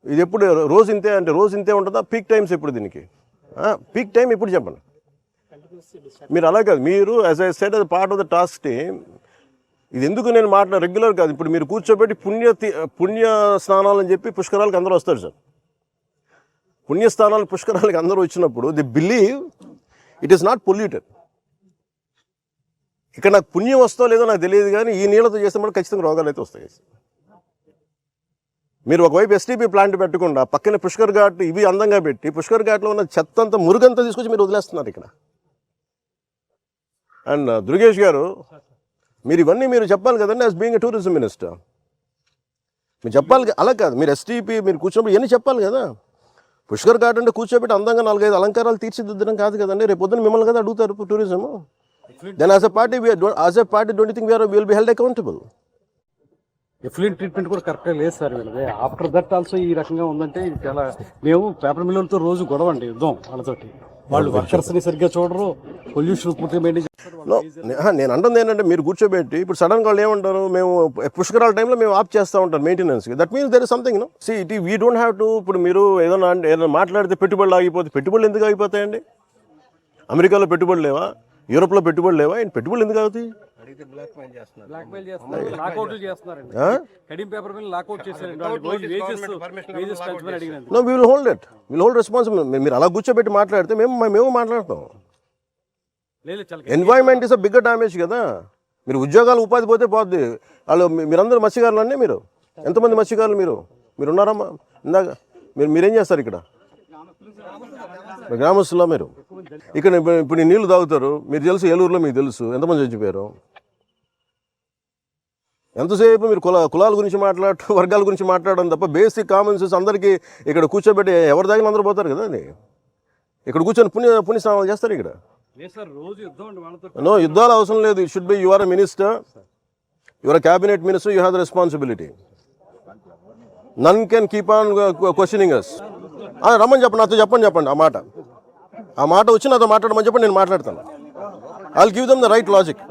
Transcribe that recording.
ఇది ఎప్పుడు రోజు ఇంతే అంటే రోజు ఇంతే ఉంటుందా? పీక్ టైమ్స్ ఎప్పుడు దీనికి? పీక్ టైం ఎప్పుడు చెప్పండి. మీరు అలా కాదు, మీరు as I said as part of the task team, ఇది ఎందుకు నేను రెగ్యులర్ కాదు. ఇప్పుడు మీరు కూర్చోబెట్టి పుణ్య స్నానాలు అని చెప్పి పుష్కరాలకు అందరూ వస్తారు సార్. పుణ్యస్థానాలు పుష్కరాలకి అందరూ వచ్చినప్పుడు the believe it is not polluted. ఇక్కడ నాకు పుణ్యం వస్తో లేదో నాకు తెలియదు, కానీ ఈ నీళ్ళతో చేస్తే మనకు ఖచ్చితంగా రోగాలు అయితే వస్తాయి. మీరు ఒకవైపు ఎస్టీపీ ప్లాంట్ పెట్టకుండా పక్కన పుష్కర్ ఘాట్ ఇవి అందంగా పెట్టి పుష్కర్ ఘాట్లో ఉన్న చెత్త అంతా మురుగంతా తీసుకొచ్చి మీరు వదిలేస్తున్నారు ఇక్కడ. అండ్ దుర్గేష్ గారు, మీరు ఇవన్నీ మీరు చెప్పాలి కదండి as being a tourism minister. మీరు చెప్పాలి, అలా కాదు. మీరు ఎస్టీపీ మీరు కూర్చున్నప్పుడు ఇవన్నీ చెప్పాలి కదా. పుష్కర్ ఘాట్ అంటే కూర్చోబెట్టి అందంగా 4-5 అలంకారాలు తీర్చిదిద్దడం కాదు కదండి. రేపు పొద్దున్న మిమ్మల్ని కదా అడుగుతారు tourism. Then as a party don't think will be held accountable. Effluent treatment కూడా కరెక్ట్గా లేదు సార్ వీళ్ళది. ఆఫ్టర్ దట్ ఆల్సో ఈ రకంగా ఉందంటే ఇది చాలా, మేము పేపర్ మిల్లర్లతో రోజు గొడవ అండి, యుద్ధం వాళ్ళతోటి. వాళ్ళు వర్కర్స్ని సరిగ్గా చూడరు, పొల్యూషన్ పూర్తిగా మెయింటైన్ చేస్తారు. నేను అంటుంది ఏంటంటే, మీరు కూర్చోబెట్టి ఇప్పుడు సడన్గా వాళ్ళు ఏమంటారు, మేము పుష్కరాల టైంలో మేము ఆఫ్ చేస్తూ ఉంటాం మెయింటెనెన్స్కి. That means there is something see it we don't have to. ఇప్పుడు మీరు ఏదైనా మాట్లాడితే పెట్టుబడులు ఆగిపోతే, పెట్టుబడులు ఎందుకు ఆగిపోతాయండి? అమెరికాలో పెట్టుబడులు లేవా? యూరోప్లో పెట్టుబడులు లేవా? పెట్టుబడులు ఎందుకు అవుతాయి? No, we will hold it. We will hold responsible. మీరు అలా కూర్చోబెట్టి మాట్లాడితే మేము మాట్లాడతాం. Environment is a bigger damage కదా. మీరు ఉద్యోగాలు ఉపాధి పోతే పోద్ది. వాళ్ళు మీరందరూ మత్స్యకారులు అండి. మీరు ఎంతమంది మత్స్యకారులు మీరు ఉన్నారమ్మా? ఇందాక మీరేం చేస్తారు ఇక్కడ? గ్రామస్తుల్లో మీరు ఇక్కడ ఇప్పుడు నీళ్ళు తాగుతారు. మీరు తెలుసు, ఏలూరులో మీకు తెలుసు ఎంతమంది చచ్చిపోయారు. ఎంతసేపు మీరు కులాల గురించి వర్గాల గురించి మాట్లాడడం తప్ప బేసిక్ కామన్ సెన్స్ అందరికీ ఇక్కడ కూర్చోబెట్టి ఎవరి దగ్గర అందరూ పోతారు కదా. అది ఇక్కడ కూర్చొని పుణ్య స్నానాలు చేస్తారు ఇక్కడ. నో, యుద్ధాలు అవసరం లేదు. It should be you are a minister, you are a cabinet minister, you have the responsibility. None can keep on questioning us. రమ్మని చెప్పండి, నాతో చెప్పండి ఆ మాట వచ్చి నాతో మాట్లాడమని చెప్పండి, నేను మాట్లాడతాను. I will give them the right logic.